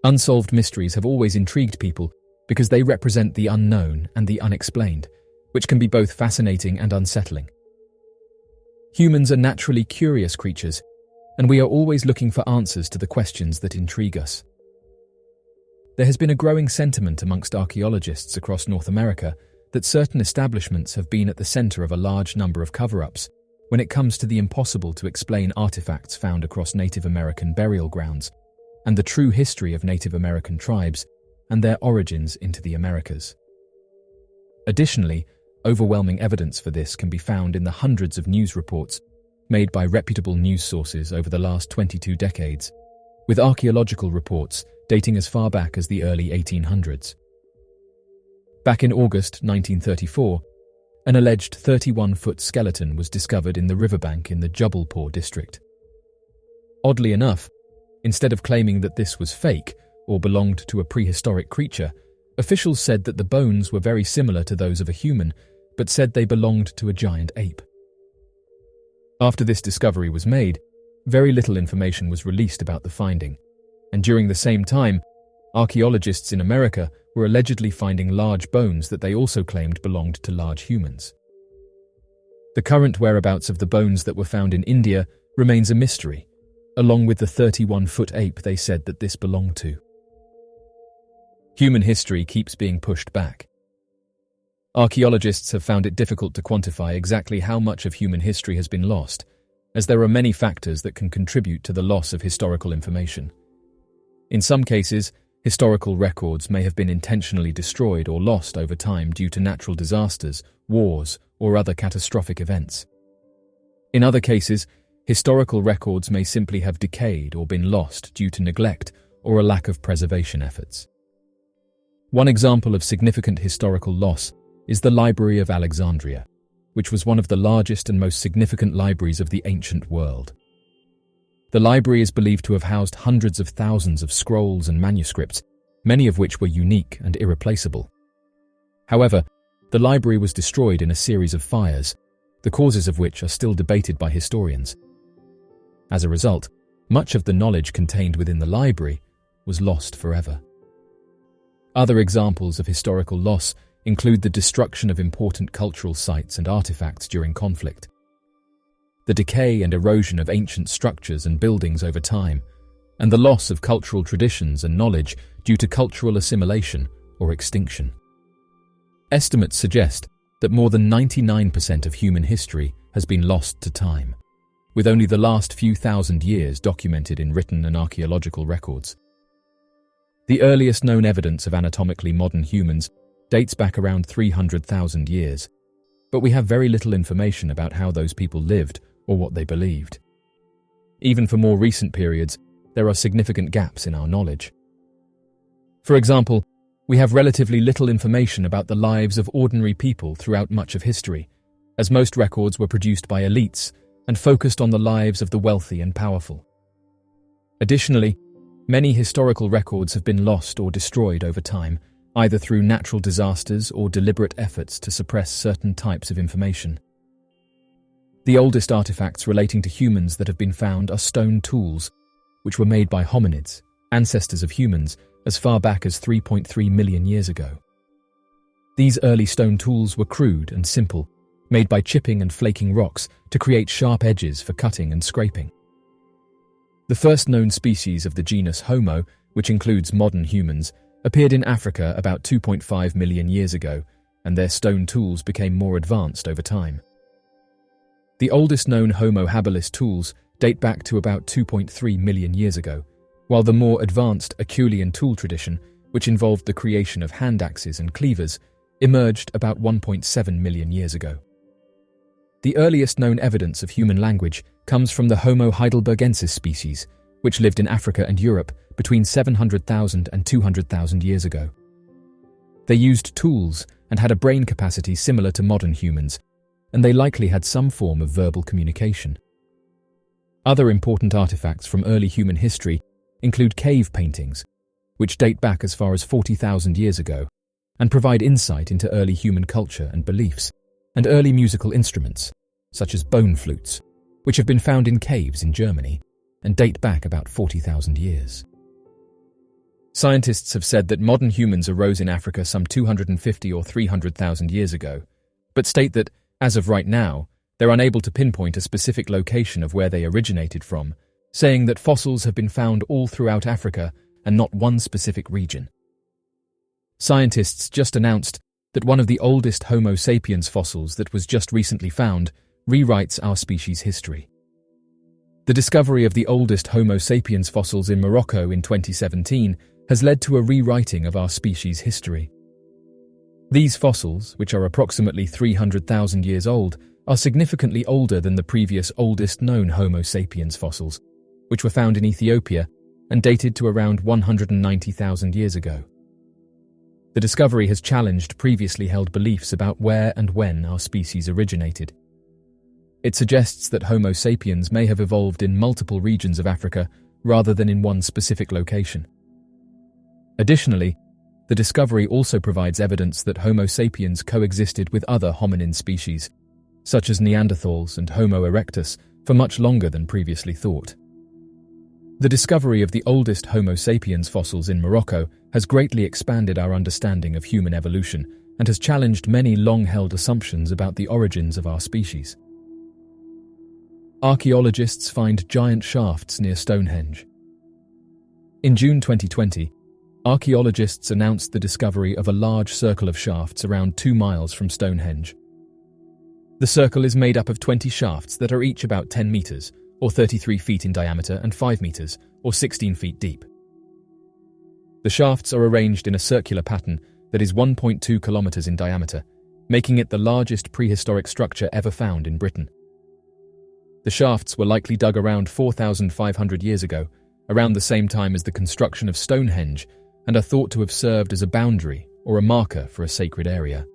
Unsolved mysteries have always intrigued people because they represent the unknown and the unexplained, which can be both fascinating and unsettling. Humans are naturally curious creatures, and we are always looking for answers to the questions that intrigue us. There has been a growing sentiment amongst archaeologists across North America that certain establishments have been at the center of a large number of cover-ups when it comes to the impossible to explain artifacts found across Native American burial grounds and the true history of Native American tribes and their origins into the Americas. Additionally, overwhelming evidence for this can be found in the hundreds of news reports made by reputable news sources over the last 22 decades, with archaeological reports dating as far back as the early 1800s. Back in August 1934, an alleged 31-foot skeleton was discovered in the riverbank in the Jubbulpore district. Oddly enough, instead of claiming that this was fake or belonged to a prehistoric creature, officials said that the bones were very similar to those of a human, but said they belonged to a giant ape. After this discovery was made, very little information was released about the finding, and during the same time, archaeologists in America were allegedly finding large bones that they also claimed belonged to large humans. The current whereabouts of the bones that were found in India remains a mystery, along with the 31-foot ape they said that this belonged to. Human history keeps being pushed back. Archaeologists have found it difficult to quantify exactly how much of human history has been lost, as there are many factors that can contribute to the loss of historical information. In some cases, historical records may have been intentionally destroyed or lost over time due to natural disasters, wars, or other catastrophic events. In other cases, historical records may simply have decayed or been lost due to neglect or a lack of preservation efforts. One example of significant historical loss is the Library of Alexandria, which was one of the largest and most significant libraries of the ancient world. The library is believed to have housed hundreds of thousands of scrolls and manuscripts, many of which were unique and irreplaceable. However, the library was destroyed in a series of fires, the causes of which are still debated by historians. As a result, much of the knowledge contained within the library was lost forever. Other examples of historical loss include the destruction of important cultural sites and artifacts during conflict, the decay and erosion of ancient structures and buildings over time, and the loss of cultural traditions and knowledge due to cultural assimilation or extinction. Estimates suggest that more than 99% of human history has been lost to time, with only the last few thousand years documented in written and archaeological records. The earliest known evidence of anatomically modern humans dates back around 300,000 years, but we have very little information about how those people lived or what they believed. Even for more recent periods, there are significant gaps in our knowledge. For example, we have relatively little information about the lives of ordinary people throughout much of history, as most records were produced by elites and focused on the lives of the wealthy and powerful. Additionally, many historical records have been lost or destroyed over time, either through natural disasters or deliberate efforts to suppress certain types of information. The oldest artifacts relating to humans that have been found are stone tools, which were made by hominids, ancestors of humans, as far back as 3.3 million years ago. These early stone tools were crude and simple, made by chipping and flaking rocks to create sharp edges for cutting and scraping. The first known species of the genus Homo, which includes modern humans, appeared in Africa about 2.5 million years ago, and their stone tools became more advanced over time. The oldest known Homo habilis tools date back to about 2.3 million years ago, while the more advanced Acheulean tool tradition, which involved the creation of hand axes and cleavers, emerged about 1.7 million years ago. The earliest known evidence of human language comes from the Homo heidelbergensis species, which lived in Africa and Europe between 700,000 and 200,000 years ago. They used tools and had a brain capacity similar to modern humans, and they likely had some form of verbal communication. Other important artifacts from early human history include cave paintings, which date back as far as 40,000 years ago and provide insight into early human culture and beliefs, and early musical instruments, such as bone flutes, which have been found in caves in Germany and date back about 40,000 years. Scientists have said that modern humans arose in Africa some 250 or 300,000 years ago, but state that, as of right now, they're unable to pinpoint a specific location of where they originated from, saying that fossils have been found all throughout Africa and not one specific region. Scientists just announced that one of the oldest Homo sapiens fossils that was just recently found rewrites our species' history. The discovery of the oldest Homo sapiens fossils in Morocco in 2017 has led to a rewriting of our species' history. These fossils, which are approximately 300,000 years old, are significantly older than the previous oldest known Homo sapiens fossils, which were found in Ethiopia and dated to around 190,000 years ago. The discovery has challenged previously held beliefs about where and when our species originated. It suggests that Homo sapiens may have evolved in multiple regions of Africa rather than in one specific location. Additionally, the discovery also provides evidence that Homo sapiens coexisted with other hominin species, such as Neanderthals and Homo erectus, for much longer than previously thought. The discovery of the oldest Homo sapiens fossils in Morocco has greatly expanded our understanding of human evolution and has challenged many long-held assumptions about the origins of our species. Archaeologists find giant shafts near Stonehenge. In June 2020, archaeologists announced the discovery of a large circle of shafts around 2 miles from Stonehenge. The circle is made up of 20 shafts that are each about 10 meters, or 33 feet in diameter, and 5 meters, or 16 feet deep. The shafts are arranged in a circular pattern that is 1.2 kilometers in diameter, making it the largest prehistoric structure ever found in Britain. The shafts were likely dug around 4,500 years ago, around the same time as the construction of Stonehenge, and are thought to have served as a boundary or a marker for a sacred area.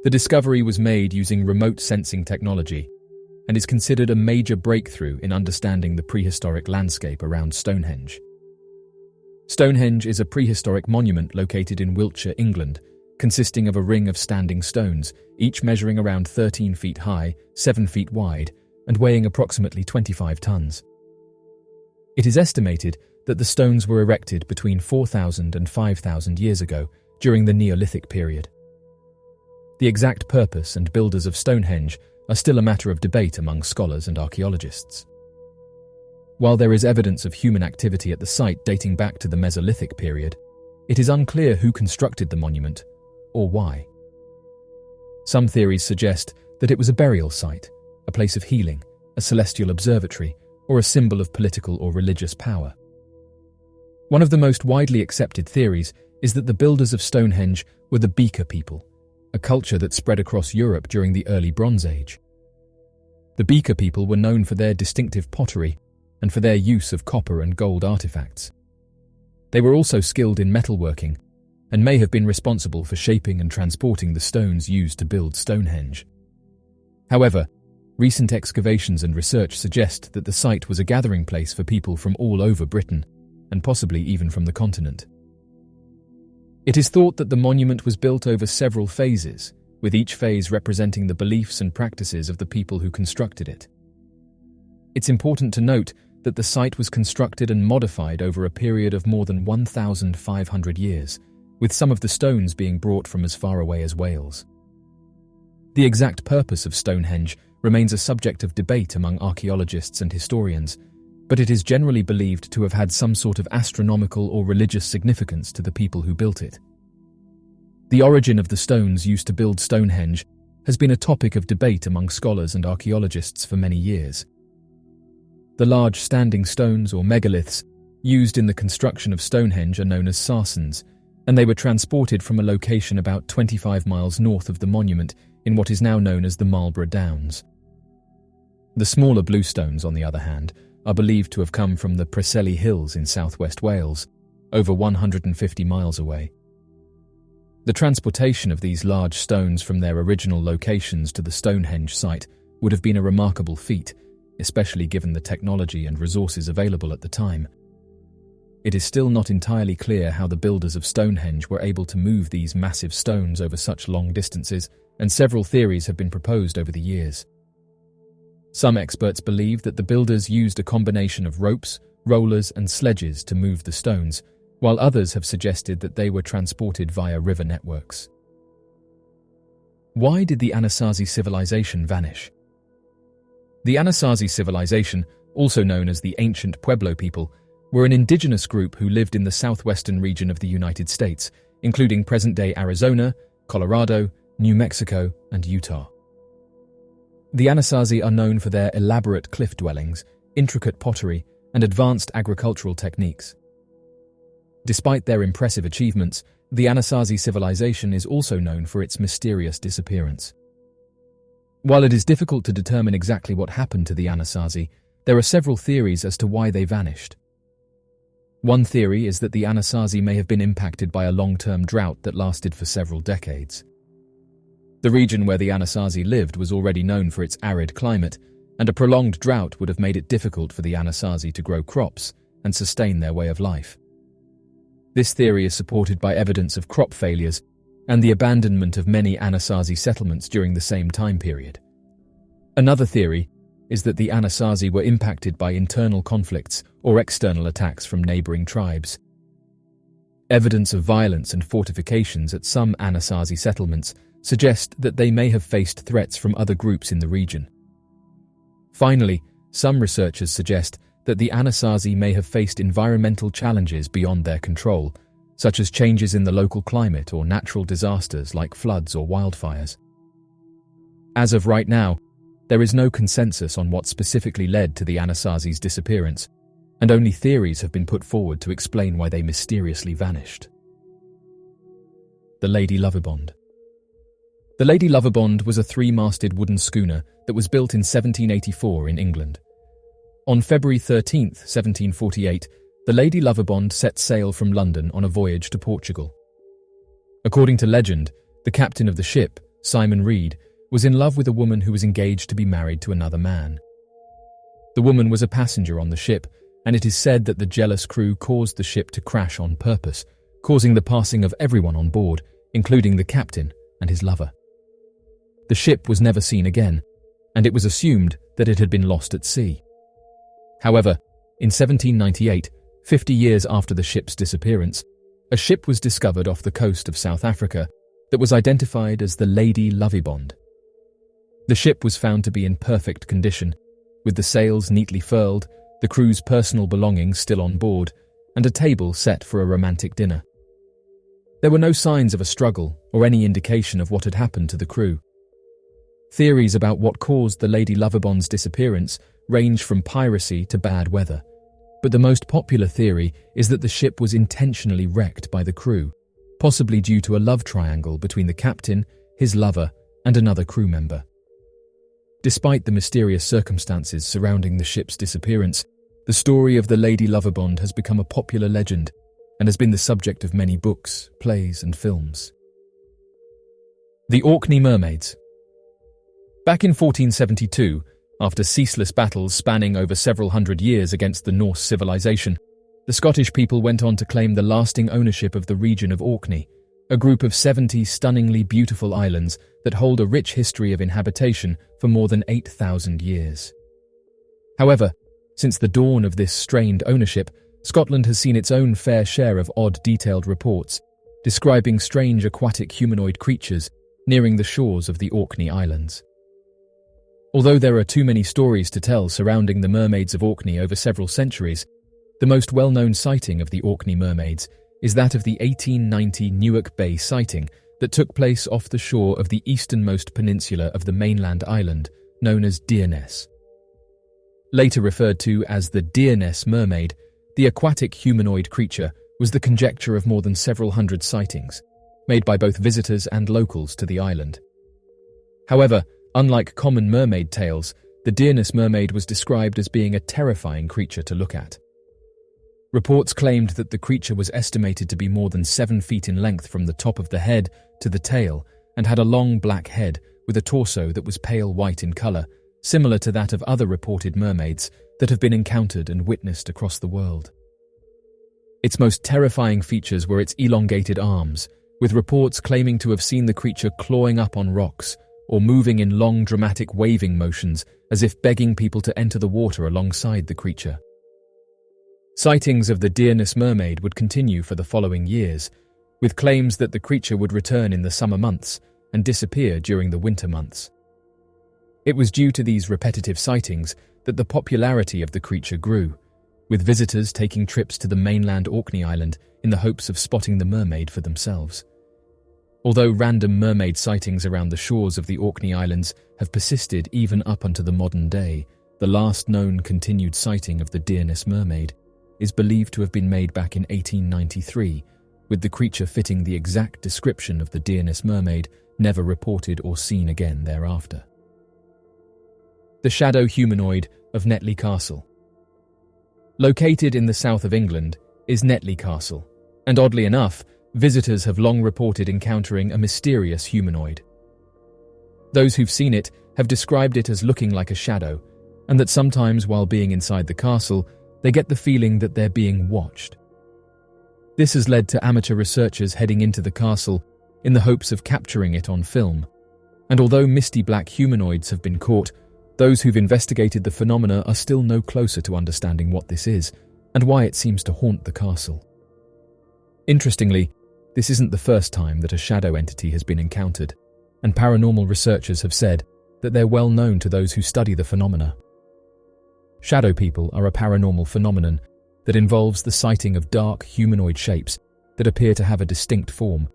The discovery was made using remote sensing technology and is considered a major breakthrough in understanding the prehistoric landscape around Stonehenge. Stonehenge is a prehistoric monument located in Wiltshire, England, consisting of a ring of standing stones, each measuring around 13 feet high, 7 feet wide, and weighing approximately 25 tons. It is estimated that the stones were erected between 4,000 and 5,000 years ago during the Neolithic period. The exact purpose and builders of Stonehenge are still a matter of debate among scholars and archaeologists. While there is evidence of human activity at the site dating back to the Mesolithic period, it is unclear who constructed the monument or why. Some theories suggest that it was a burial site, a place of healing, a celestial observatory, or a symbol of political or religious power. One of the most widely accepted theories is that the builders of Stonehenge were the Beaker people, a culture that spread across Europe during the early Bronze Age. The Beaker people were known for their distinctive pottery and for their use of copper and gold artifacts. They were also skilled in metalworking and may have been responsible for shaping and transporting the stones used to build Stonehenge. However, recent excavations and research suggest that the site was a gathering place for people from all over Britain, and possibly even from the continent. It is thought that the monument was built over several phases, with each phase representing the beliefs and practices of the people who constructed it. It's important to note that the site was constructed and modified over a period of more than 1,500 years, with some of the stones being brought from as far away as Wales. The exact purpose of Stonehenge remains a subject of debate among archaeologists and historians, but it is generally believed to have had some sort of astronomical or religious significance to the people who built it. The origin of the stones used to build Stonehenge has been a topic of debate among scholars and archaeologists for many years. The large standing stones or megaliths used in the construction of Stonehenge are known as sarsens, and they were transported from a location about 25 miles north of the monument in what is now known as the Marlborough Downs. The smaller blue stones, on the other hand, are believed to have come from the Preseli Hills in southwest Wales, over 150 miles away. The transportation of these large stones from their original locations to the Stonehenge site would have been a remarkable feat, especially given the technology and resources available at the time. It is still not entirely clear how the builders of Stonehenge were able to move these massive stones over such long distances, and several theories have been proposed over the years. Some experts believe that the builders used a combination of ropes, rollers, and sledges to move the stones, while others have suggested that they were transported via river networks. Why did the Anasazi civilization vanish? The Anasazi civilization, also known as the ancient Pueblo people, were an indigenous group who lived in the southwestern region of the United States, including present-day Arizona, Colorado, New Mexico, and Utah. The Anasazi are known for their elaborate cliff dwellings, intricate pottery, and advanced agricultural techniques. Despite their impressive achievements, the Anasazi civilization is also known for its mysterious disappearance. While it is difficult to determine exactly what happened to the Anasazi, there are several theories as to why they vanished. One theory is that the Anasazi may have been impacted by a long-term drought that lasted for several decades. The region where the Anasazi lived was already known for its arid climate, and a prolonged drought would have made it difficult for the Anasazi to grow crops and sustain their way of life. This theory is supported by evidence of crop failures and the abandonment of many Anasazi settlements during the same time period. Another theory is that the Anasazi were impacted by internal conflicts or external attacks from neighboring tribes. Evidence of violence and fortifications at some Anasazi settlements suggest that they may have faced threats from other groups in the region. Finally, some researchers suggest that the Anasazi may have faced environmental challenges beyond their control, such as changes in the local climate or natural disasters like floods or wildfires. As of right now, there is no consensus on what specifically led to the Anasazi's disappearance, and only theories have been put forward to explain why they mysteriously vanished. The Lady Loverbond. The Lady Loverbond was a three-masted wooden schooner that was built in 1784 in England. On February 13, 1748, the Lady Loverbond set sail from London on a voyage to Portugal. According to legend, the captain of the ship, Simon Reed, was in love with a woman who was engaged to be married to another man. The woman was a passenger on the ship, and it is said that the jealous crew caused the ship to crash on purpose, causing the passing of everyone on board, including the captain and his lover. The ship was never seen again, and it was assumed that it had been lost at sea. However, in 1798, 50 years after the ship's disappearance, a ship was discovered off the coast of South Africa that was identified as the Lady Loverbond. The ship was found to be in perfect condition, with the sails neatly furled, the crew's personal belongings still on board, and a table set for a romantic dinner. There were no signs of a struggle or any indication of what had happened to the crew. Theories about what caused the Lady Loverbond's disappearance range from piracy to bad weather, but the most popular theory is that the ship was intentionally wrecked by the crew, possibly due to a love triangle between the captain, his lover, and another crew member. Despite the mysterious circumstances surrounding the ship's disappearance, the story of the Lady Loverbond has become a popular legend and has been the subject of many books, plays, and films. The Orkney Mermaids. Back in 1472, after ceaseless battles spanning over several hundred years against the Norse civilization, the Scottish people went on to claim the lasting ownership of the region of Orkney, a group of 70 stunningly beautiful islands that hold a rich history of inhabitation for more than 8,000 years. However, since the dawn of this strained ownership, Scotland has seen its own fair share of odd, detailed reports describing strange aquatic humanoid creatures nearing the shores of the Orkney Islands. Although there are too many stories to tell surrounding the mermaids of Orkney over several centuries, the most well-known sighting of the Orkney mermaids is that of the 1890 Newark Bay sighting that took place off the shore of the easternmost peninsula of the mainland island, known as Deerness. Later referred to as the Deerness mermaid, the aquatic humanoid creature was the conjecture of more than several hundred sightings, made by both visitors and locals to the island. However, unlike common mermaid tales, the Deerness mermaid was described as being a terrifying creature to look at. Reports claimed that the creature was estimated to be more than 7 feet in length from the top of the head to the tail and had a long black head with a torso that was pale white in color, similar to that of other reported mermaids that have been encountered and witnessed across the world. Its most terrifying features were its elongated arms, with reports claiming to have seen the creature clawing up on rocks or moving in long dramatic waving motions as if begging people to enter the water alongside the creature. Sightings of the Deerness mermaid would continue for the following years, with claims that the creature would return in the summer months and disappear during the winter months. It was due to these repetitive sightings that the popularity of the creature grew, with visitors taking trips to the mainland Orkney Island in the hopes of spotting the mermaid for themselves. Although random mermaid sightings around the shores of the Orkney Islands have persisted even up until the modern day, the last known continued sighting of the Deerness mermaid is believed to have been made back in 1893, with the creature fitting the exact description of the Deerness mermaid never reported or seen again thereafter. The shadow humanoid of Netley Castle. Located in the south of England is Netley Castle, and oddly enough, visitors have long reported encountering a mysterious humanoid. Those who've seen it have described it as looking like a shadow, and that sometimes while being inside the castle, they get the feeling that they're being watched. This has led to amateur researchers heading into the castle in the hopes of capturing it on film, and although misty black humanoids have been caught, those who've investigated the phenomena are still no closer to understanding what this is and why it seems to haunt the castle. Interestingly, this isn't the first time that a shadow entity has been encountered, and paranormal researchers have said that they're well known to those who study the phenomena. Shadow people are a paranormal phenomenon that involves the sighting of dark humanoid shapes that appear to have a distinct form,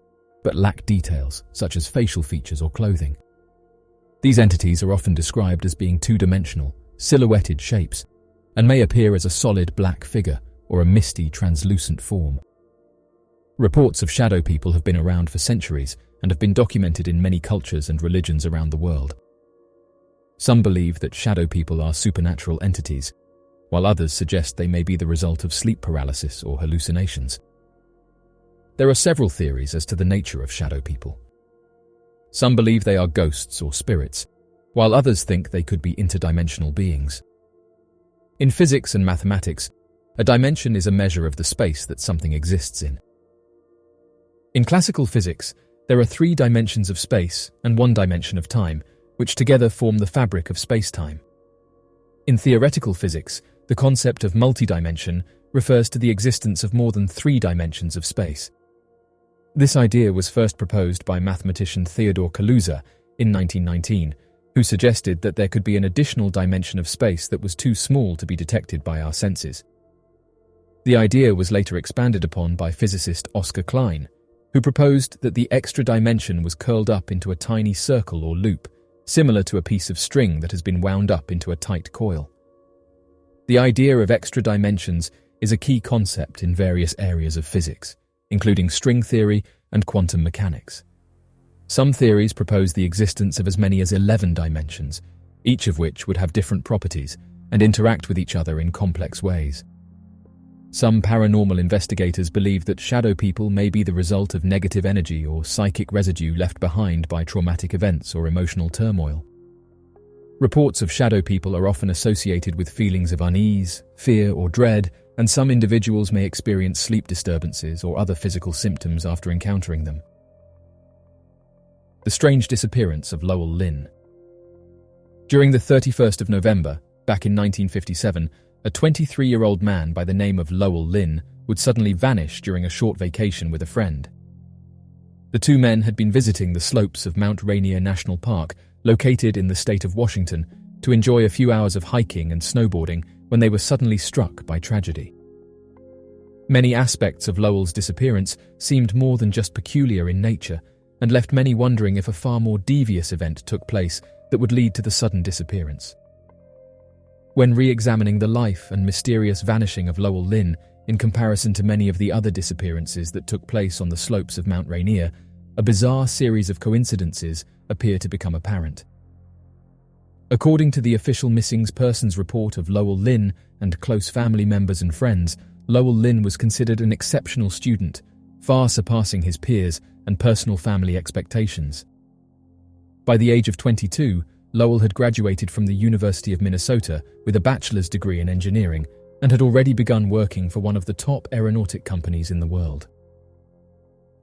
but lack details such as facial features or clothing. These entities are often described as being two-dimensional, silhouetted shapes, and may appear as a solid black figure or a misty, translucent form. Reports of shadow people have been around for centuries and have been documented in many cultures and religions around the world. Some believe that shadow people are supernatural entities, while others suggest they may be the result of sleep paralysis or hallucinations. There are several theories as to the nature of shadow people. Some believe they are ghosts or spirits, while others think they could be interdimensional beings. In physics and mathematics, a dimension is a measure of the space that something exists in. In classical physics, there are 3 dimensions of space and 1 dimension of time, which together form the fabric of space-time. In theoretical physics, the concept of multidimension refers to the existence of more than 3 dimensions of space. This idea was first proposed by mathematician Theodore Kaluza in 1919, who suggested that there could be an additional dimension of space that was too small to be detected by our senses. The idea was later expanded upon by physicist Oscar Klein, who proposed that the extra dimension was curled up into a tiny circle or loop, similar to a piece of string that has been wound up into a tight coil. The idea of extra dimensions is a key concept in various areas of physics, including string theory and quantum mechanics. Some theories propose the existence of as many as 11 dimensions, each of which would have different properties and interact with each other in complex ways. Some paranormal investigators believe that shadow people may be the result of negative energy or psychic residue left behind by traumatic events or emotional turmoil. Reports of shadow people are often associated with feelings of unease, fear, or dread, and some individuals may experience sleep disturbances or other physical symptoms after encountering them. The strange disappearance of Lowell Lynn. During the 31st of November, back in 1957, a 23-year-old man by the name of Lowell Lynn would suddenly vanish during a short vacation with a friend. The 2 men had been visiting the slopes of Mount Rainier National Park, located in the state of Washington, to enjoy a few hours of hiking and snowboarding when they were suddenly struck by tragedy. Many aspects of Lowell's disappearance seemed more than just peculiar in nature and left many wondering if a far more devious event took place that would lead to the sudden disappearance. When re-examining the life and mysterious vanishing of Lowell Lynn in comparison to many of the other disappearances that took place on the slopes of Mount Rainier, a bizarre series of coincidences appear to become apparent. According to the official missing persons report of Lowell Lynn and close family members and friends, Lowell Lynn was considered an exceptional student, far surpassing his peers and personal family expectations. By the age of 22, Lowell had graduated from the University of Minnesota with a bachelor's degree in engineering and had already begun working for one of the top aeronautic companies in the world.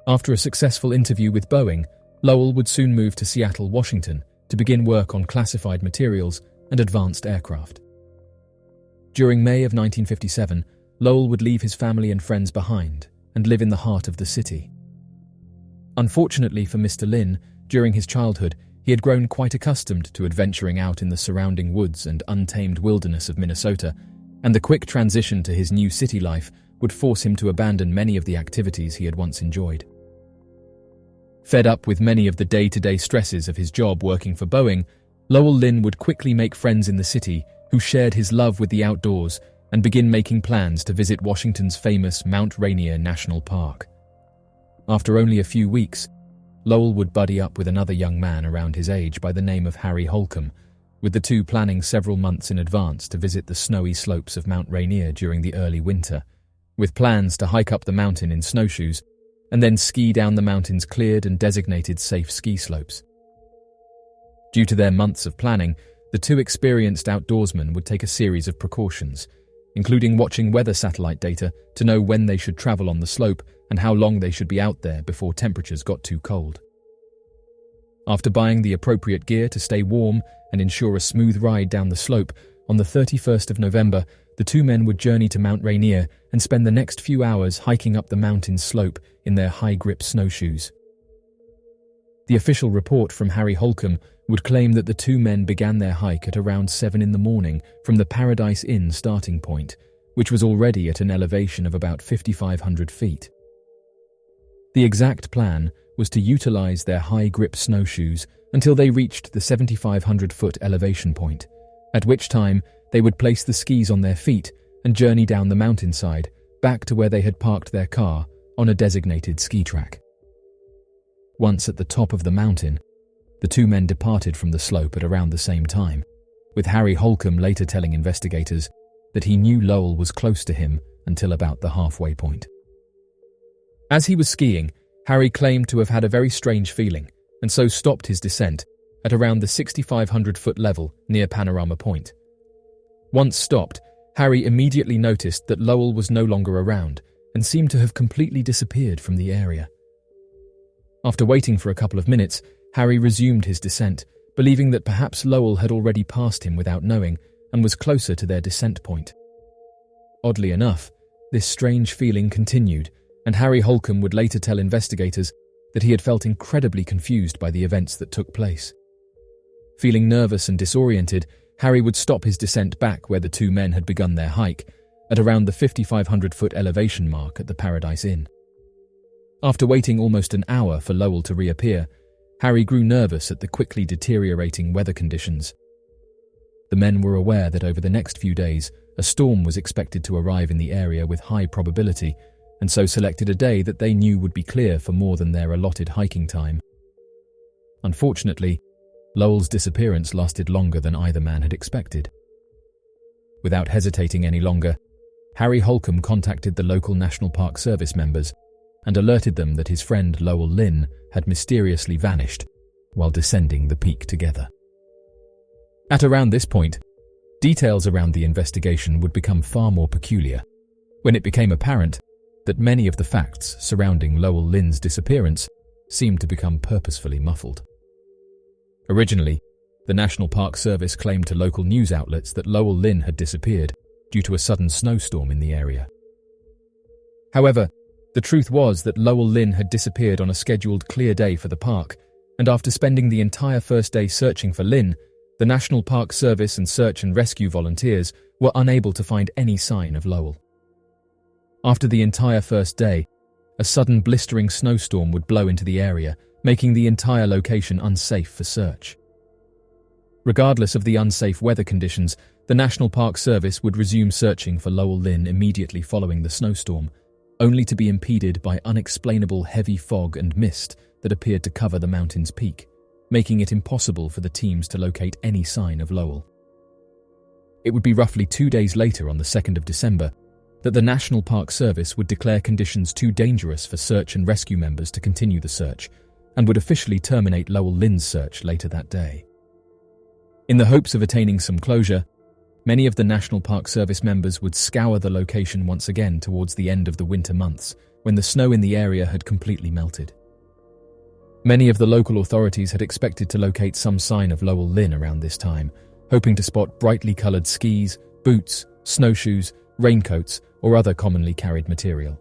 After a successful interview with Boeing, Lowell would soon move to Seattle, Washington, to begin work on classified materials and advanced aircraft. During May of 1957, Lowell would leave his family and friends behind and live in the heart of the city. Unfortunately for Mr. Lin, during his childhood, he had grown quite accustomed to adventuring out in the surrounding woods and untamed wilderness of Minnesota, and the quick transition to his new city life would force him to abandon many of the activities he had once enjoyed. Fed up with many of the day-to-day stresses of his job working for Boeing, Lowell Lin would quickly make friends in the city who shared his love with the outdoors and begin making plans to visit Washington's famous Mount Rainier National Park. After only a few weeks, Lowell would buddy up with another young man around his age by the name of Harry Holcomb, with the two planning several months in advance to visit the snowy slopes of Mount Rainier during the early winter, with plans to hike up the mountain in snowshoes and then ski down the mountain's cleared and designated safe ski slopes. Due to their months of planning, the two experienced outdoorsmen would take a series of precautions, including watching weather satellite data to know when they should travel on the slope and how long they should be out there before temperatures got too cold. After buying the appropriate gear to stay warm and ensure a smooth ride down the slope, on the 31st of November, the two men would journey to Mount Rainier and spend the next few hours hiking up the mountain's slope in their high-grip snowshoes. The official report from Harry Holcomb would claim that the two men began their hike at around 7 in the morning from the Paradise Inn starting point, which was already at an elevation of about 5,500 feet. The exact plan was to utilize their high-grip snowshoes until they reached the 7,500-foot elevation point, at which time they would place the skis on their feet and journey down the mountainside back to where they had parked their car on a designated ski track. Once at the top of the mountain, the two men departed from the slope at around the same time, with Harry Holcomb later telling investigators that he knew Lowell was close to him until about the halfway point. As he was skiing, Harry claimed to have had a very strange feeling and so stopped his descent at around the 6,500-foot level near Panorama Point. Once stopped, Harry immediately noticed that Lowell was no longer around and seemed to have completely disappeared from the area. After waiting for a couple of minutes, Harry resumed his descent, believing that perhaps Lowell had already passed him without knowing and was closer to their descent point. Oddly enough, this strange feeling continued, and Harry Holcomb would later tell investigators that he had felt incredibly confused by the events that took place. Feeling nervous and disoriented, Harry would stop his descent back where the two men had begun their hike, at around the 5,500-foot elevation mark at the Paradise Inn. After waiting almost an hour for Lowell to reappear, Harry grew nervous at the quickly deteriorating weather conditions. The men were aware that over the next few days, a storm was expected to arrive in the area with high probability, and so selected a day that they knew would be clear for more than their allotted hiking time. Unfortunately, Lowell's disappearance lasted longer than either man had expected. Without hesitating any longer, Harry Holcomb contacted the local National Park Service members and alerted them that his friend Lowell Lin had mysteriously vanished while descending the peak together. At around this point, details around the investigation would become far more peculiar, when it became apparent that many of the facts surrounding Lowell Lin's disappearance seemed to become purposefully muffled. Originally, the National Park Service claimed to local news outlets that Lowell Lin had disappeared due to a sudden snowstorm in the area. However, the truth was that Lowell Lin had disappeared on a scheduled clear day for the park, and after spending the entire first day searching for Lin, the National Park Service and search and rescue volunteers were unable to find any sign of Lowell. After the entire first day, a sudden blistering snowstorm would blow into the area, making the entire location unsafe for search. Regardless of the unsafe weather conditions, the National Park Service would resume searching for Lowell Lin immediately following the snowstorm, only to be impeded by unexplainable heavy fog and mist that appeared to cover the mountain's peak, making it impossible for the teams to locate any sign of Lowell. It would be roughly 2 days later, on the 2nd of December, that the National Park Service would declare conditions too dangerous for search and rescue members to continue the search, and would officially terminate Lowell Lin's search later that day. In the hopes of attaining some closure, many of the National Park Service members would scour the location once again towards the end of the winter months, when the snow in the area had completely melted. Many of the local authorities had expected to locate some sign of Lowell Lynn around this time, hoping to spot brightly coloured skis, boots, snowshoes, raincoats, or other commonly carried material.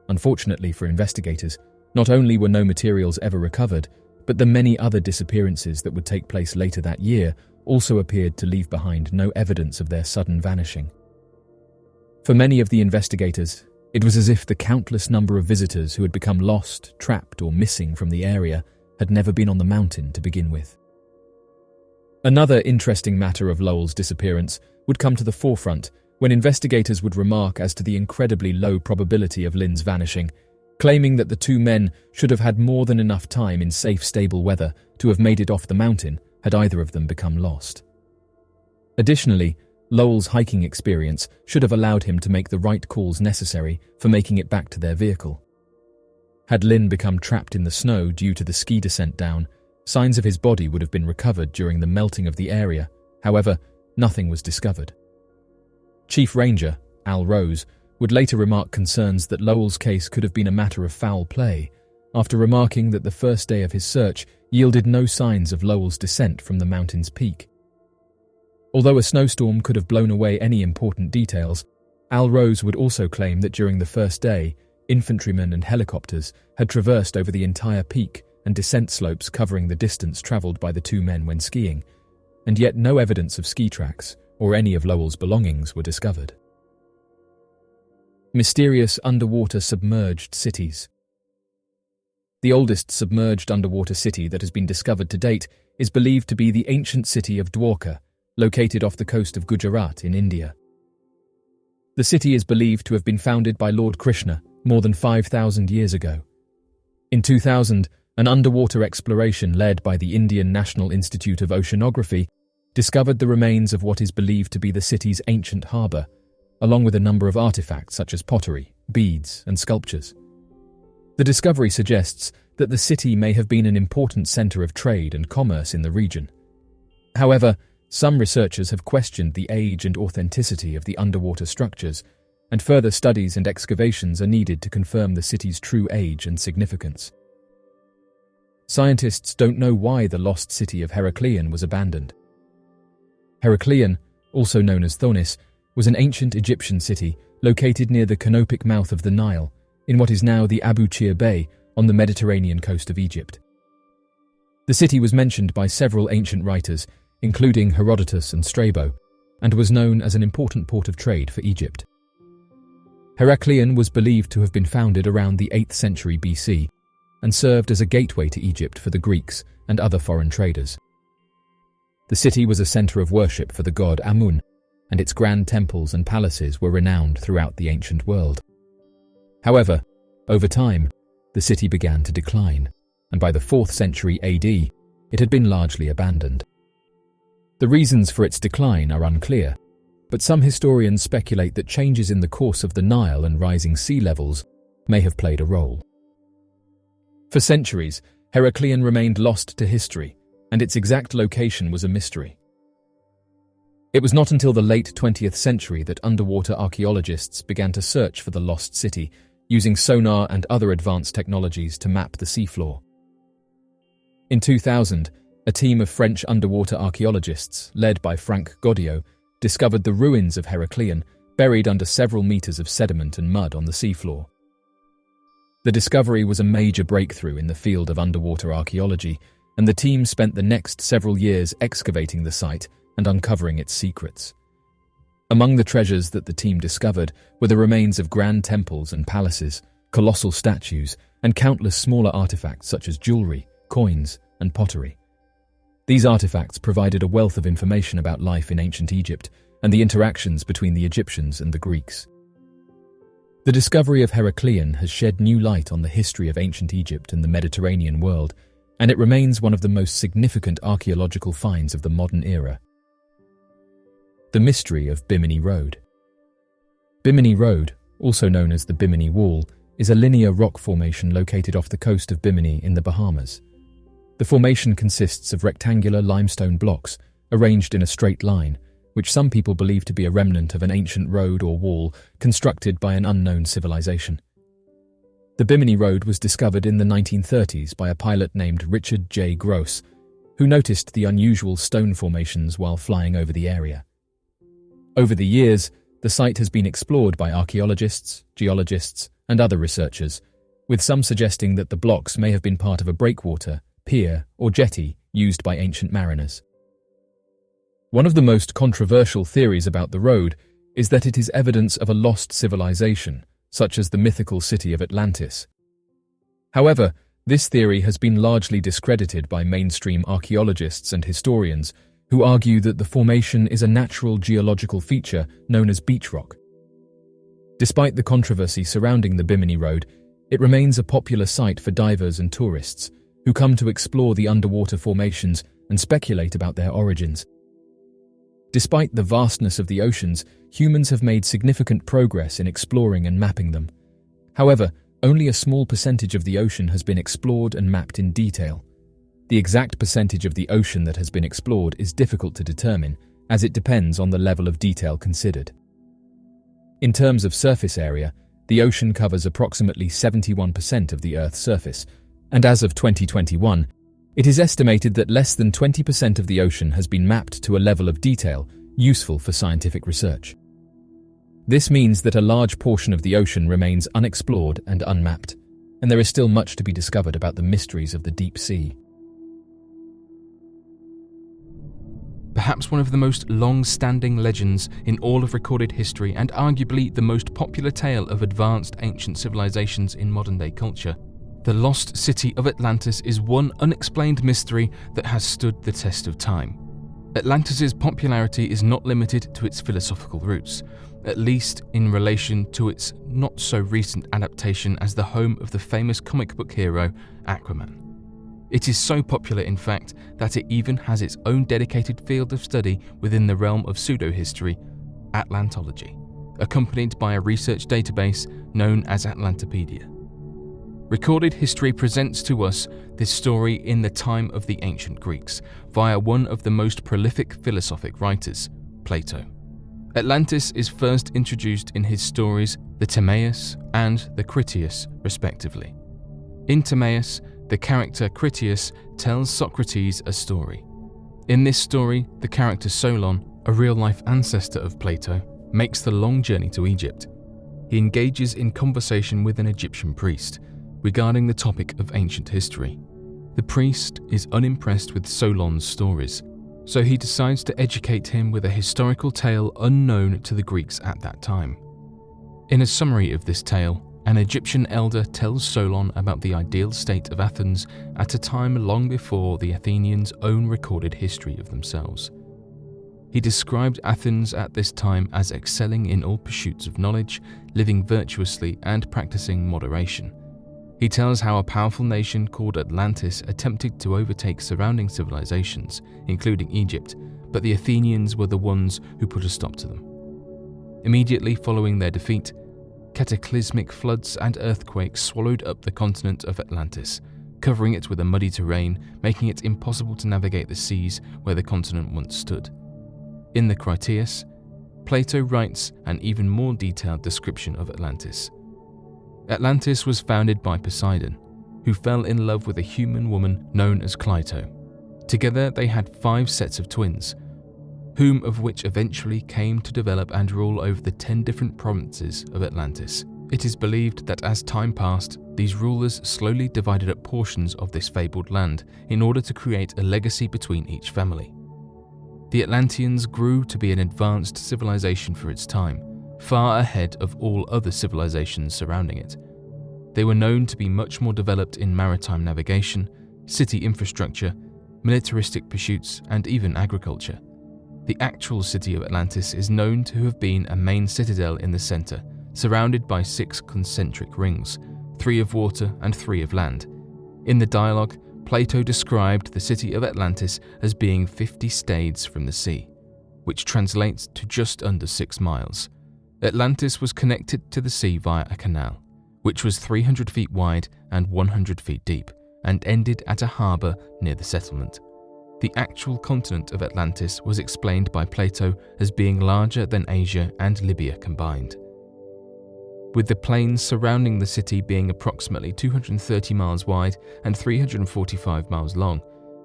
Unfortunately for investigators, not only were no materials ever recovered, but the many other disappearances that would take place later that year also appeared to leave behind no evidence of their sudden vanishing. For many of the investigators, it was as if the countless number of visitors who had become lost, trapped, or missing from the area had never been on the mountain to begin with. Another interesting matter of Lowell's disappearance would come to the forefront when investigators would remark as to the incredibly low probability of Lynn's vanishing, claiming that the two men should have had more than enough time in safe, stable weather to have made it off the mountain had either of them become lost. Additionally, Lowell's hiking experience should have allowed him to make the right calls necessary for making it back to their vehicle. Had Lynn become trapped in the snow due to the ski descent down, signs of his body would have been recovered during the melting of the area. However, nothing was discovered. Chief Ranger, Al Rose, would later remark concerns that Lowell's case could have been a matter of foul play, after remarking that the first day of his search yielded no signs of Lowell's descent from the mountain's peak. Although a snowstorm could have blown away any important details, Al Rose would also claim that during the first day, infantrymen and helicopters had traversed over the entire peak and descent slopes covering the distance travelled by the two men when skiing, and yet no evidence of ski tracks or any of Lowell's belongings were discovered. Mysterious underwater submerged cities. The oldest submerged underwater city that has been discovered to date is believed to be the ancient city of Dwarka, located off the coast of Gujarat in India. The city is believed to have been founded by Lord Krishna more than 5,000 years ago. In 2000, an underwater exploration led by the Indian National Institute of Oceanography discovered the remains of what is believed to be the city's ancient harbour, along with a number of artefacts such as pottery, beads, and sculptures. The discovery suggests that the city may have been an important centre of trade and commerce in the region. However, some researchers have questioned the age and authenticity of the underwater structures, and further studies and excavations are needed to confirm the city's true age and significance. Scientists don't know why the lost city of Heracleion was abandoned. Heracleion, also known as Thonis, was an ancient Egyptian city located near the canopic mouth of the Nile, in what is now the Abu Qir Bay on the Mediterranean coast of Egypt. The city was mentioned by several ancient writers, including Herodotus and Strabo, and was known as an important port of trade for Egypt. Heracleion was believed to have been founded around the 8th century BC and served as a gateway to Egypt for the Greeks and other foreign traders. The city was a centre of worship for the god Amun, and its grand temples and palaces were renowned throughout the ancient world. However, over time, the city began to decline, and by the 4th century AD, it had been largely abandoned. The reasons for its decline are unclear, but some historians speculate that changes in the course of the Nile and rising sea levels may have played a role. For centuries, Heracleion remained lost to history, and its exact location was a mystery. It was not until the late 20th century that underwater archaeologists began to search for the lost city, using sonar and other advanced technologies to map the seafloor. In 2000, a team of French underwater archaeologists, led by Frank Goddio, discovered the ruins of Heracleion, buried under several meters of sediment and mud on the seafloor. The discovery was a major breakthrough in the field of underwater archaeology, and the team spent the next several years excavating the site and uncovering its secrets. Among the treasures that the team discovered were the remains of grand temples and palaces, colossal statues, and countless smaller artifacts such as jewelry, coins, and pottery. These artifacts provided a wealth of information about life in ancient Egypt and the interactions between the Egyptians and the Greeks. The discovery of Heracleion has shed new light on the history of ancient Egypt and the Mediterranean world, and it remains one of the most significant archaeological finds of the modern era. The mystery of Bimini Road. Bimini Road, also known as the Bimini Wall, is a linear rock formation located off the coast of Bimini in the Bahamas. The formation consists of rectangular limestone blocks arranged in a straight line, which some people believe to be a remnant of an ancient road or wall constructed by an unknown civilization. The Bimini Road was discovered in the 1930s by a pilot named Richard J. Gross, who noticed the unusual stone formations while flying over the area. Over the years, the site has been explored by archaeologists, geologists, and other researchers, with some suggesting that the blocks may have been part of a breakwater, pier, or jetty used by ancient mariners. One of the most controversial theories about the road is that it is evidence of a lost civilization, such as the mythical city of Atlantis. However, this theory has been largely discredited by mainstream archaeologists and historians who argue that the formation is a natural geological feature known as beach rock. Despite the controversy surrounding the Bimini Road, it remains a popular site for divers and tourists who come to explore the underwater formations and speculate about their origins. Despite the vastness of the oceans, humans have made significant progress in exploring and mapping them. However, only a small percentage of the ocean has been explored and mapped in detail. The exact percentage of the ocean that has been explored is difficult to determine, as it depends on the level of detail considered. In terms of surface area, the ocean covers approximately 71% of the Earth's surface, and as of 2021, it is estimated that less than 20% of the ocean has been mapped to a level of detail useful for scientific research. This means that a large portion of the ocean remains unexplored and unmapped, and there is still much to be discovered about the mysteries of the deep sea. Perhaps one of the most long-standing legends in all of recorded history and arguably the most popular tale of advanced ancient civilizations in modern-day culture, the lost city of Atlantis is one unexplained mystery that has stood the test of time. Atlantis' popularity is not limited to its philosophical roots, at least in relation to its not-so-recent adaptation as the home of the famous comic book hero, Aquaman. It is so popular, in fact, that it even has its own dedicated field of study within the realm of pseudo-history, Atlantology, accompanied by a research database known as Atlantopedia. Recorded history presents to us this story in the time of the ancient Greeks, via one of the most prolific philosophic writers, Plato. Atlantis is first introduced in his stories the Timaeus and the Critias, respectively. In Timaeus, the character Critias tells Socrates a story. In this story, the character Solon, a real-life ancestor of Plato, makes the long journey to Egypt. He engages in conversation with an Egyptian priest regarding the topic of ancient history. The priest is unimpressed with Solon's stories, so he decides to educate him with a historical tale unknown to the Greeks at that time. In a summary of this tale, an Egyptian elder tells Solon about the ideal state of Athens at a time long before the Athenians' own recorded history of themselves. He described Athens at this time as excelling in all pursuits of knowledge, living virtuously, and practicing moderation. He tells how a powerful nation called Atlantis attempted to overtake surrounding civilizations, including Egypt, but the Athenians were the ones who put a stop to them. Immediately following their defeat, cataclysmic floods and earthquakes swallowed up the continent of Atlantis, covering it with a muddy terrain, making it impossible to navigate the seas where the continent once stood. In the Critias, Plato writes an even more detailed description of Atlantis. Atlantis was founded by Poseidon, who fell in love with a human woman known as Cleito. Together they had 5 sets of twins, whom of which eventually came to develop and rule over the 10 different provinces of Atlantis. It is believed that as time passed, these rulers slowly divided up portions of this fabled land in order to create a legacy between each family. The Atlanteans grew to be an advanced civilization for its time, far ahead of all other civilizations surrounding it. They were known to be much more developed in maritime navigation, city infrastructure, militaristic pursuits, and even agriculture. The actual city of Atlantis is known to have been a main citadel in the center, surrounded by 6 concentric rings, 3 of water and 3 of land. In the dialogue, Plato described the city of Atlantis as being 50 stades from the sea, which translates to just under 6 miles. Atlantis was connected to the sea via a canal, which was 300 feet wide and 100 feet deep, and ended at a harbour near the settlement. The actual continent of Atlantis was explained by Plato as being larger than Asia and Libya combined. with the plains surrounding the city being approximately 230 miles wide and 345 miles long,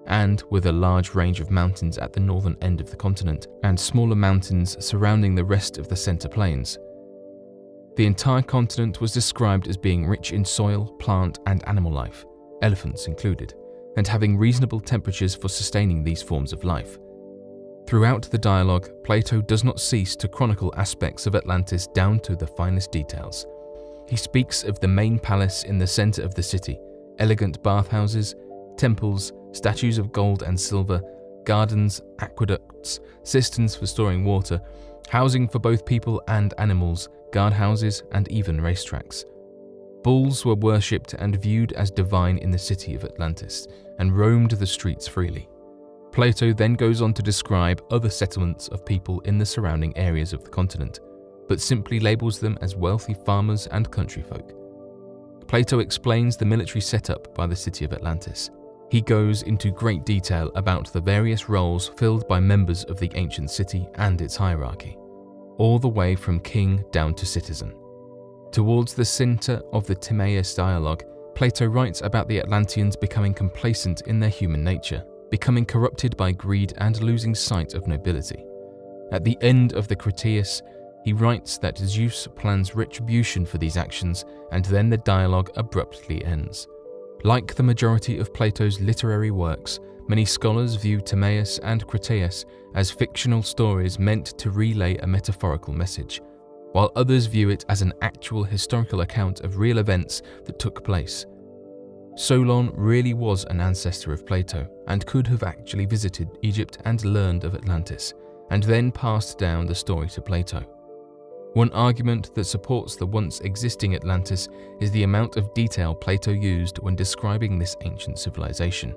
and with a large range of mountains at the northern end of the continent and smaller mountains surrounding the rest of the center plains. The entire continent was described as being rich in soil, plant, and animal life, elephants included, and having reasonable temperatures for sustaining these forms of life. Throughout the dialogue, Plato does not cease to chronicle aspects of Atlantis down to the finest details. He speaks of the main palace in the center of the city, elegant bathhouses, temples, statues of gold and silver, gardens, aqueducts, cisterns for storing water, housing for both people and animals, guardhouses, and even racetracks. Bulls were worshipped and viewed as divine in the city of Atlantis, and roamed the streets freely. Plato then goes on to describe other settlements of people in the surrounding areas of the continent, but simply labels them as wealthy farmers and country folk. Plato explains the military setup by the city of Atlantis. He goes into great detail about the various roles filled by members of the ancient city and its hierarchy, all the way from king down to citizen. Towards the center of the Timaeus dialogue, Plato writes about the Atlanteans becoming complacent in their human nature, becoming corrupted by greed and losing sight of nobility. At the end of the Critias, he writes that Zeus plans retribution for these actions, and then the dialogue abruptly ends. Like the majority of Plato's literary works, many scholars view Timaeus and Critias as fictional stories meant to relay a metaphorical message, while others view it as an actual historical account of real events that took place. Solon really was an ancestor of Plato and could have actually visited Egypt and learned of Atlantis, and then passed down the story to Plato. One argument that supports the once existing Atlantis is the amount of detail Plato used when describing this ancient civilization.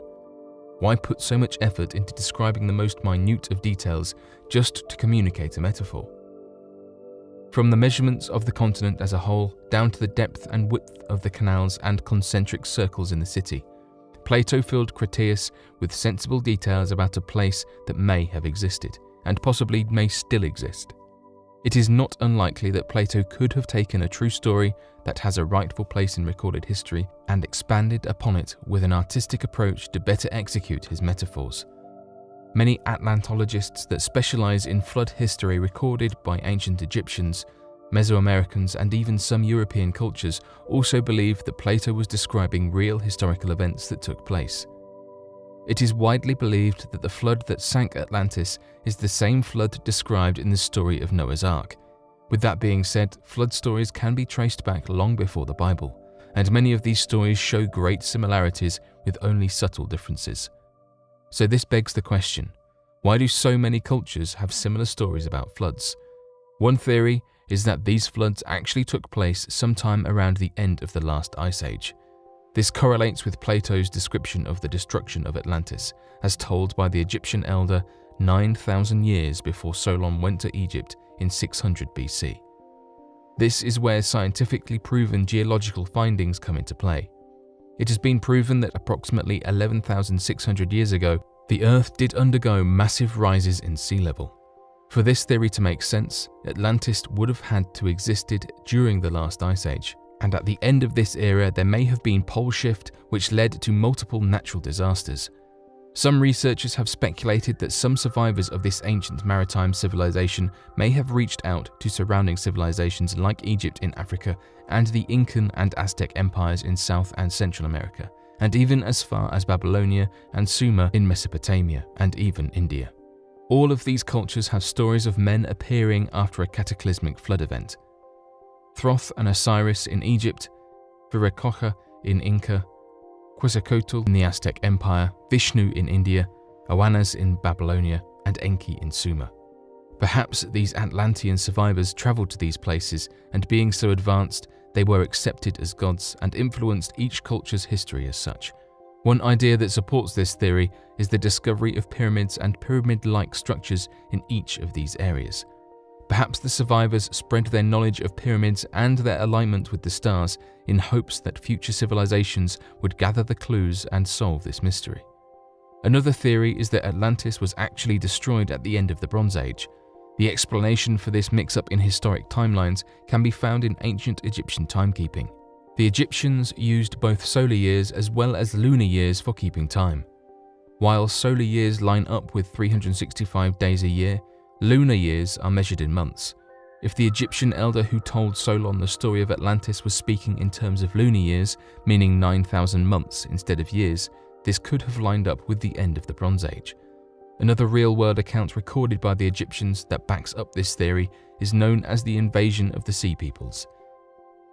Why put so much effort into describing the most minute of details just to communicate a metaphor? From the measurements of the continent as a whole down to the depth and width of the canals and concentric circles in the city, Plato filled Critias with sensible details about a place that may have existed, and possibly may still exist. It is not unlikely that Plato could have taken a true story that has a rightful place in recorded history and expanded upon it with an artistic approach to better execute his metaphors. Many Atlantologists that specialize in flood history recorded by ancient Egyptians, Mesoamericans, and even some European cultures also believe that Plato was describing real historical events that took place. It is widely believed that the flood that sank Atlantis is the same flood described in the story of Noah's Ark. With that being said, flood stories can be traced back long before the Bible, and many of these stories show great similarities with only subtle differences. So this begs the question, why do so many cultures have similar stories about floods? One theory is that these floods actually took place sometime around the end of the last ice age. This correlates with Plato's description of the destruction of Atlantis, as told by the Egyptian elder 9,000 years before Solon went to Egypt in 600 BC. This is where scientifically proven geological findings come into play. It has been proven that approximately 11,600 years ago, the Earth did undergo massive rises in sea level. For this theory to make sense, Atlantis would have had to existed during the last ice age, and at the end of this era there may have been pole shift which led to multiple natural disasters. Some researchers have speculated that some survivors of this ancient maritime civilization may have reached out to surrounding civilizations like Egypt in Africa and the Incan and Aztec empires in South and Central America, and even as far as Babylonia and Sumer in Mesopotamia and even India. All of these cultures have stories of men appearing after a cataclysmic flood event. Thoth and Osiris in Egypt, Viracocha in Inca, Quetzalcoatl in the Aztec Empire, Vishnu in India, Oannes in Babylonia, and Enki in Sumer. Perhaps these Atlantean survivors traveled to these places, and being so advanced, they were accepted as gods and influenced each culture's history as such. One idea that supports this theory is the discovery of pyramids and pyramid-like structures in each of these areas. Perhaps the survivors spread their knowledge of pyramids and their alignment with the stars in hopes that future civilizations would gather the clues and solve this mystery. Another theory is that Atlantis was actually destroyed at the end of the Bronze Age. The explanation for this mix-up in historic timelines can be found in ancient Egyptian timekeeping. The Egyptians used both solar years as well as lunar years for keeping time. While solar years line up with 365 days a year, lunar years are measured in months. If the Egyptian elder who told Solon the story of Atlantis was speaking in terms of lunar years, meaning 9,000 months instead of years, this could have lined up with the end of the Bronze Age. Another real-world account recorded by the Egyptians that backs up this theory is known as the invasion of the Sea Peoples.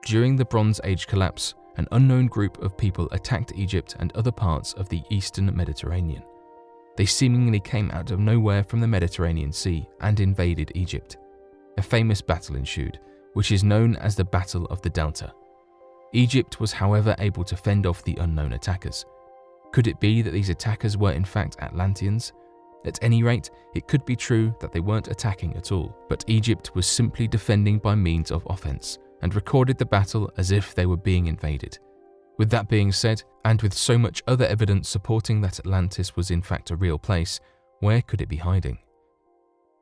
During the Bronze Age collapse, an unknown group of people attacked Egypt and other parts of the eastern Mediterranean. They seemingly came out of nowhere from the Mediterranean Sea and invaded Egypt. A famous battle ensued, which is known as the Battle of the Delta. Egypt was, however, able to fend off the unknown attackers. Could it be that these attackers were in fact Atlanteans? At any rate, it could be true that they weren't attacking at all, but Egypt was simply defending by means of offense, and recorded the battle as if they were being invaded. With that being said, and with so much other evidence supporting that Atlantis was in fact a real place, where could it be hiding?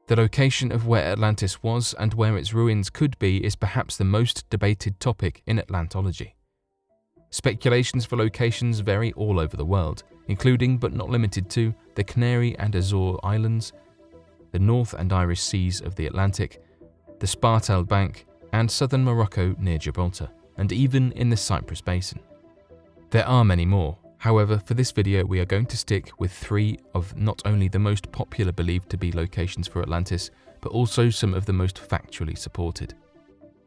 The location of where Atlantis was and where its ruins could be is perhaps the most debated topic in Atlantology. Speculations for locations vary all over the world, including but not limited to the Canary and Azore Islands, the North and Irish Seas of the Atlantic, the Spartel Bank, and southern Morocco near Gibraltar, and even in the Cyprus Basin. There are many more, however for this video we are going to stick with 3 of not only the most popular believed to be locations for Atlantis, but also some of the most factually supported.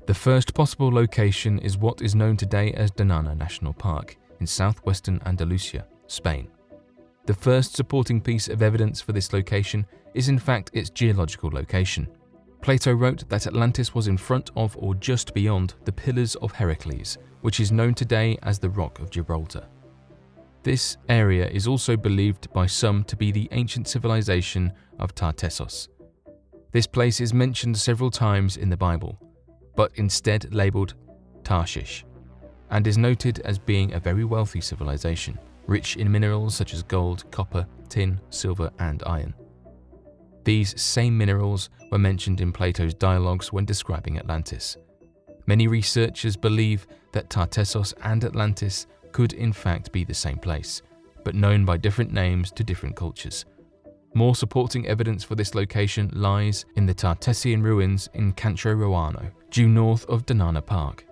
The first possible location is what is known today as Donana National Park in southwestern Andalusia, Spain. The first supporting piece of evidence for this location is in fact its geological location. Plato wrote that Atlantis was in front of or just beyond the Pillars of Heracles, which is known today as the Rock of Gibraltar. This area is also believed by some to be the ancient civilization of Tartessos. This place is mentioned several times in the Bible, but instead labelled Tarshish, and is noted as being a very wealthy civilization, rich in minerals such as gold, copper, tin, silver, and iron. These same minerals were mentioned in Plato's dialogues when describing Atlantis. Many researchers believe that Tartessos and Atlantis could in fact be the same place, but known by different names to different cultures. More supporting evidence for this location lies in the Tartessian ruins in Cancho Roano, due north of Donana Park.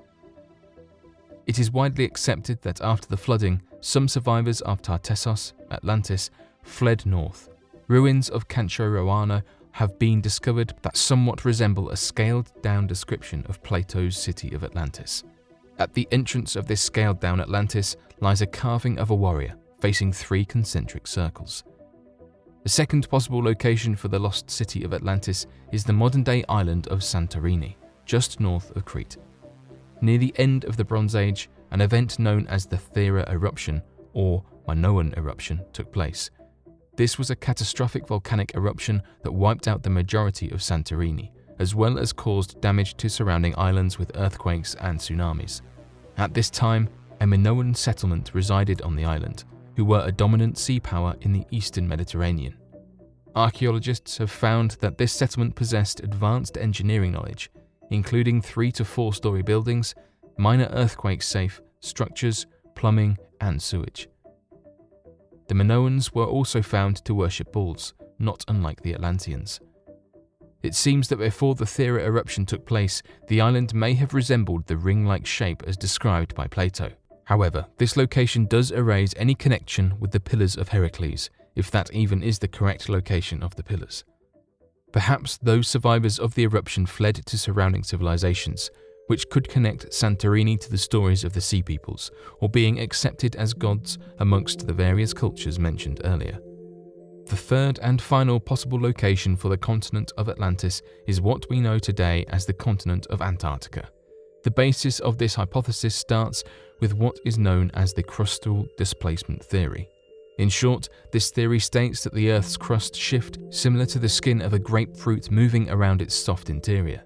It is widely accepted that after the flooding, some survivors of Tartessos, Atlantis, fled north. Ruins of Cancho Roano have been discovered that somewhat resemble a scaled-down description of Plato's city of Atlantis. At the entrance of this scaled-down Atlantis lies a carving of a warrior facing 3 concentric circles. The second possible location for the lost city of Atlantis is the modern-day island of Santorini, just north of Crete. Near the end of the Bronze Age, an event known as the Thera eruption, or Minoan eruption, took place. This was a catastrophic volcanic eruption that wiped out the majority of Santorini, as well as caused damage to surrounding islands with earthquakes and tsunamis. At this time, a Minoan settlement resided on the island, who were a dominant sea power in the eastern Mediterranean. Archaeologists have found that this settlement possessed advanced engineering knowledge, including 3 to 4-story buildings, minor earthquake-safe structures, plumbing, and sewage. The Minoans were also found to worship bulls, not unlike the Atlanteans. It seems that before the Thera eruption took place, the island may have resembled the ring-like shape as described by Plato. However, this location does erase any connection with the Pillars of Heracles, if that even is the correct location of the pillars. Perhaps those survivors of the eruption fled to surrounding civilizations, which could connect Santorini to the stories of the Sea Peoples, or being accepted as gods amongst the various cultures mentioned earlier. The third and final possible location for the continent of Atlantis is what we know today as the continent of Antarctica. The basis of this hypothesis starts with what is known as the crustal displacement theory. In short, this theory states that the Earth's crust shifts similar to the skin of a grapefruit moving around its soft interior.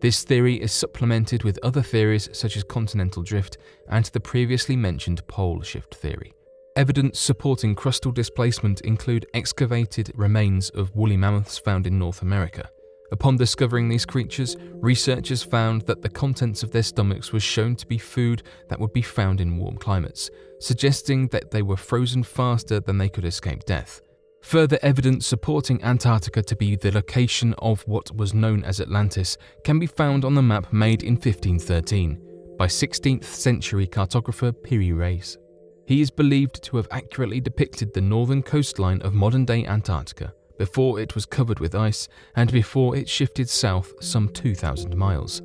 This theory is supplemented with other theories such as continental drift and the previously mentioned pole shift theory. Evidence supporting crustal displacement include excavated remains of woolly mammoths found in North America, Upon discovering these creatures, researchers found that the contents of their stomachs was shown to be food that would be found in warm climates, suggesting that they were frozen faster than they could escape death. Further evidence supporting Antarctica to be the location of what was known as Atlantis can be found on the map made in 1513 by 16th century cartographer Piri Reis. He is believed to have accurately depicted the northern coastline of modern-day Antarctica before it was covered with ice and before it shifted south some 2,000 miles.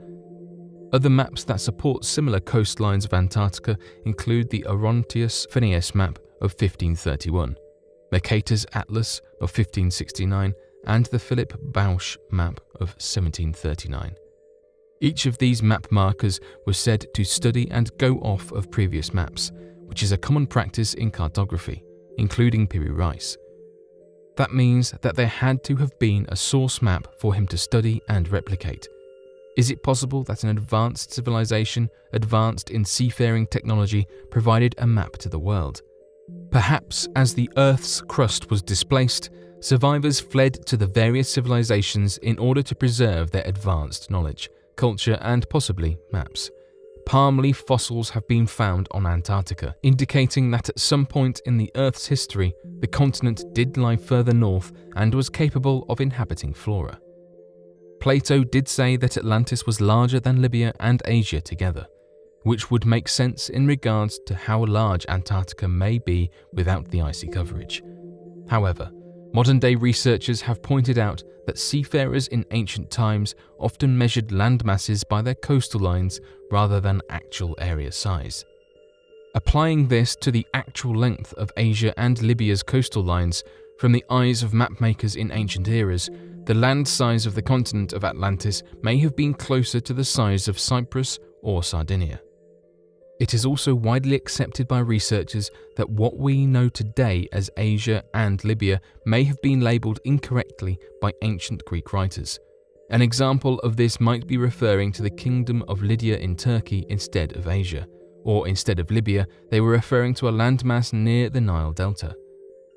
Other maps that support similar coastlines of Antarctica include the Orontius Phineas map of 1531, Mercator's Atlas of 1569, and the Philip Bausch map of 1739. Each of these map markers was said to study and go off of previous maps, which is a common practice in cartography, including Piri Reis. That means that there had to have been a source map for him to study and replicate. Is it possible that an advanced civilization, advanced in seafaring technology, provided a map to the world? Perhaps as the Earth's crust was displaced, survivors fled to the various civilizations in order to preserve their advanced knowledge, culture, and possibly maps. Palm leaf fossils have been found on Antarctica, indicating that at some point in the Earth's history, the continent did lie further north and was capable of inhabiting flora. Plato did say that Atlantis was larger than Libya and Asia together, which would make sense in regards to how large Antarctica may be without the icy coverage. However, modern-day researchers have pointed out that seafarers in ancient times often measured land masses by their coastal lines rather than actual area size. Applying this to the actual length of Asia and Libya's coastal lines, from the eyes of mapmakers in ancient eras, the land size of the continent of Atlantis may have been closer to the size of Cyprus or Sardinia. It is also widely accepted by researchers that what we know today as Asia and Libya may have been labelled incorrectly by ancient Greek writers. An example of this might be referring to the Kingdom of Lydia in Turkey instead of Asia, or instead of Libya, they were referring to a landmass near the Nile Delta.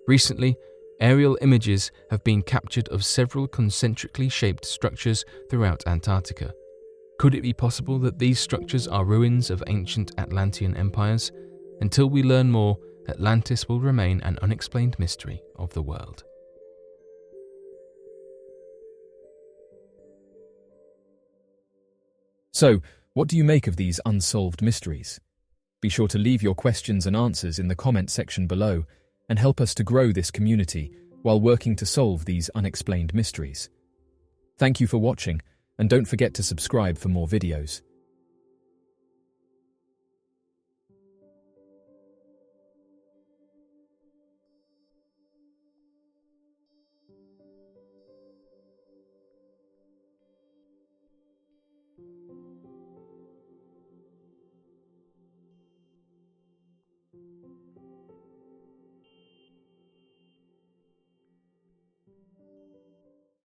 Recently, aerial images have been captured of several concentrically shaped structures throughout Antarctica. Could it be possible that these structures are ruins of ancient Atlantean empires? Until we learn more, Atlantis will remain an unexplained mystery of the world. So, what do you make of these unsolved mysteries? Be sure to leave your questions and answers in the comment section below and help us to grow this community while working to solve these unexplained mysteries. Thank you for watching, and don't forget to subscribe for more videos.